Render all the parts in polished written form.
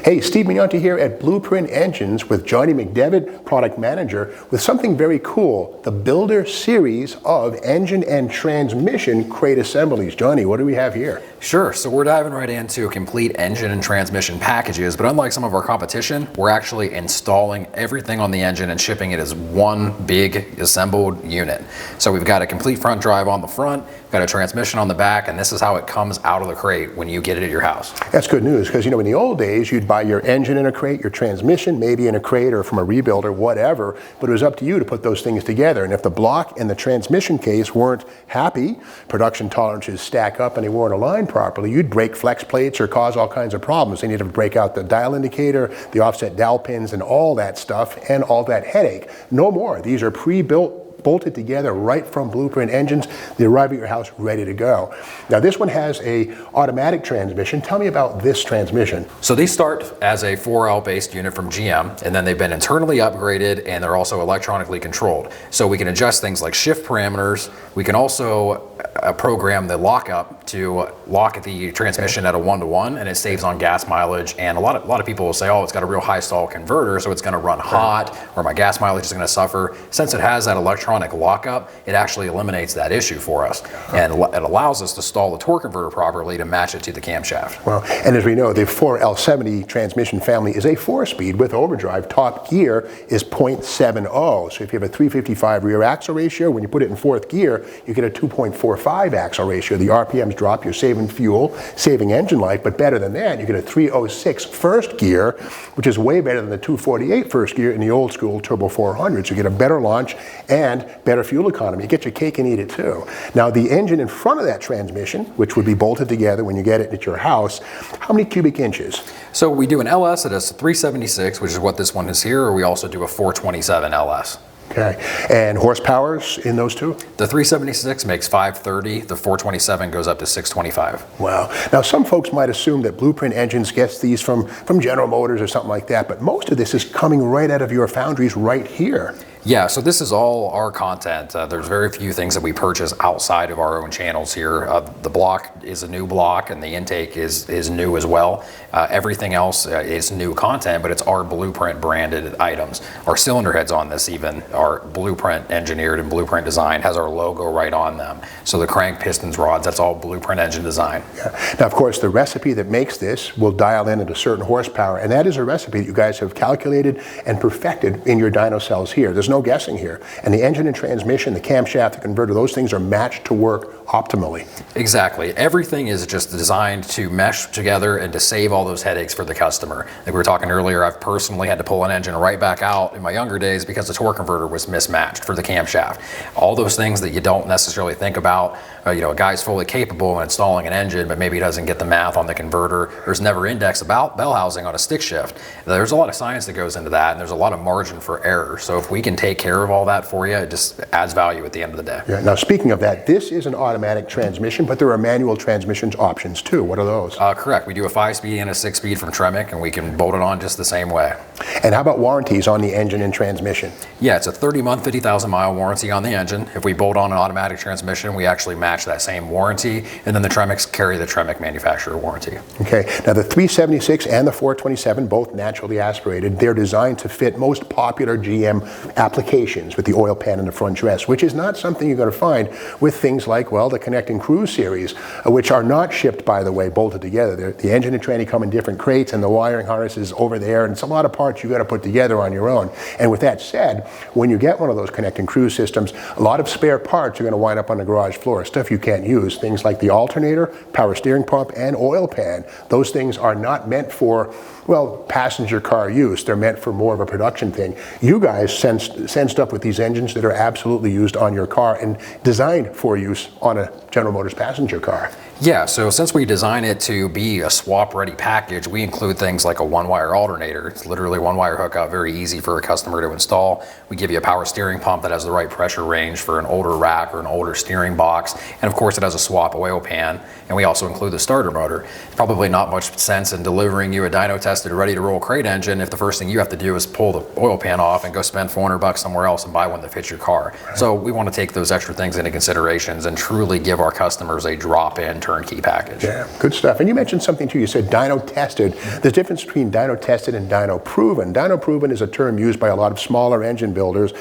Hey, Steve Mignonti here at BluePrint Engines with Johnny McDevitt, product manager, with something very cool, the Builder series of engine and transmission crate assemblies. Johnny, what do we have here? Sure, so we're diving right into complete engine and transmission packages, but unlike some of our competition, we're actually installing everything on the engine and shipping it as one big assembled unit. So we've got a complete front drive on the front, got a transmission on the back, and this is how it comes out of the crate when you get it at your house. That's good news, because in the old days, you'd buy your engine in a crate, your transmission maybe in a crate or from a rebuilder, whatever, but it was up to you to put those things together. And if the block and the transmission case weren't happy, production tolerances stack up and they weren't aligned properly, you'd break flex plates or cause all kinds of problems. They need to break out the dial indicator, the offset dowel pins, and all that stuff, and all that headache. No more. These are pre-built, bolted together right from BluePrint Engines. They arrive at your house ready to go. Now this one has a automatic transmission. Tell me about this transmission. So these start as a 4L based unit from GM, and then they've been internally upgraded, and they're also electronically controlled. So we can adjust things like shift parameters. We can also program the lockup to lock the transmission at a 1-to-1, and it saves on gas mileage. And a lot of people will say, oh, it's got a real high stall converter, so it's going to run hot, or my gas mileage is going to suffer. Since it has that electronic lockup, it actually eliminates that issue for us, and it allows us to stall the torque converter properly to match it to the camshaft. Well, and as we know, the 4L70 transmission family is a 4-speed with overdrive. Top gear is 0.70. So if you have a 355 rear axle ratio, when you put it in 4th gear, you get a 2.45 axle ratio. The RPMs drop, you're saving fuel, saving engine life, but better than that, you get a 306 first gear, which is way better than the 248 first gear in the old school Turbo 400. So you get a better launch and better fuel economy. You get your cake and eat it too. Now the engine in front of that transmission, which would be bolted together when you get it at your house, how many cubic inches? So we do an LS that is 376, which is what this one is here, or we also do a 427 LS. Okay, and horsepowers in those two? The 376 makes 530, the 427 goes up to 625. Wow. Now some folks might assume that BluePrint Engines gets these from General Motors or something like that, but most of this is coming right out of your foundries right here. Yeah, so this is all our content. There's very few things that we purchase outside of our own channels here. The block is a new block, and the intake is new as well. Everything else is new content, but it's our BluePrint branded items. Our cylinder heads on this even are BluePrint engineered and BluePrint design, has our logo right on them. So the crank, pistons, rods, that's all BluePrint engine design. Yeah. Now, of course, the recipe that makes this will dial in at a certain horsepower, and that is a recipe that you guys have calculated and perfected in your dyno cells here. There's no guessing here. And the engine and transmission, the camshaft, the converter, those things are matched to work optimally. Exactly. Everything is just designed to mesh together and to save all those headaches for the customer. Like we were talking earlier, I've personally had to pull an engine right back out in my younger days because the torque converter was mismatched for the camshaft. All those things that you don't necessarily think about. A guy's fully capable of installing an engine, but maybe he doesn't get the math on the converter. There's never index about bell housing on a stick shift. There's a lot of science that goes into that, and there's a lot of margin for error. So if we can take care of all that for you, it just adds value at the end of the day. Yeah. Now speaking of that, this is an automatic transmission, but there are manual transmissions options too. What are those? Correct. We do a 5-speed and a 6-speed from Tremec, and we can bolt it on just the same way. And how about warranties on the engine and transmission? Yeah, it's a 30-month, 50,000-mile warranty on the engine. If we bolt on an automatic transmission, we actually match that same warranty, and then the Tremecs carry the Tremec manufacturer warranty. Okay. Now the 376 and the 427, both naturally aspirated, they're designed to fit most popular GM applications with the oil pan and the front dress, which is not something you're going to find with things like, well, the Connect and Cruise series, which are not shipped, by the way, bolted together. The engine and tranny come in different crates, and the wiring harness is over there, and it's a lot of parts you got to put together on your own. And with that said, when you get one of those Connect and Cruise systems, a lot of spare parts are going to wind up on the garage floor, stuff you can't use, things like the alternator, power steering pump, and oil pan. Those things are not meant for, well, passenger car use. They're meant for more of a production thing. You guys send stuff with these engines that are absolutely used on your car and designed for use on a General Motors passenger car. Yeah, so since we design it to be a swap-ready package, we include things like a one-wire alternator. It's literally one-wire hookup, very easy for a customer to install. We give you a power steering pump that has the right pressure range for an older rack or an older steering box. And of course, it has a swap oil pan. And we also include the starter motor. Probably not much sense in delivering you a dyno-tested, ready-to-roll crate engine if the first thing you have to do is pull the oil pan off and go spend $400 $100 somewhere else and buy one that fits your car. So we want to take those extra things into considerations and truly give our customers a drop-in turnkey package. Yeah, good stuff. And you mentioned something too. You said dyno tested. There's a difference between dyno tested and dyno proven. Dyno proven is a term used by a lot of smaller engine builders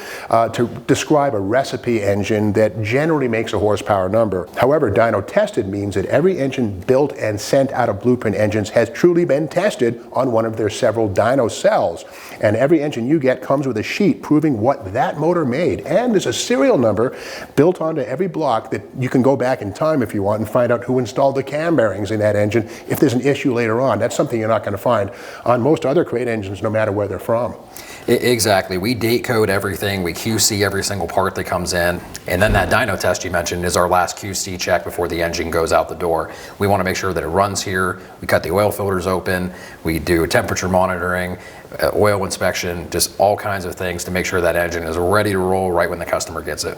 to describe a recipe engine that generally makes a horsepower number. However, dyno tested means that every engine built and sent out of BluePrint engines has truly been tested on one of their several dyno cells. And every engine you get comes with a sheet proving what that motor made. And there's a serial number built onto every block that you can go back in time if you want and find out who installed the cam bearings in that engine if there's an issue later on. That's something you're not going to find on most other crate engines, no matter where they're from. Exactly. We date code everything. We QC every single part that comes in. And then that dyno test you mentioned is our last QC check before the engine goes out the door. We want to make sure that it runs here. We cut the oil filters open. We do temperature monitoring, oil inspection, just all kinds of things to make sure that engine is ready to roll right when the customer gets it.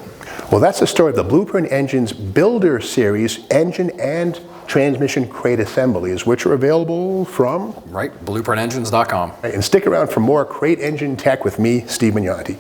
Well, that's the story of the BluePrint Engines Builder Series engine and transmission crate assemblies, which are available from? Right, BluePrintEngines.com. And stick around for more crate engine tech with me, Steve Magnanti.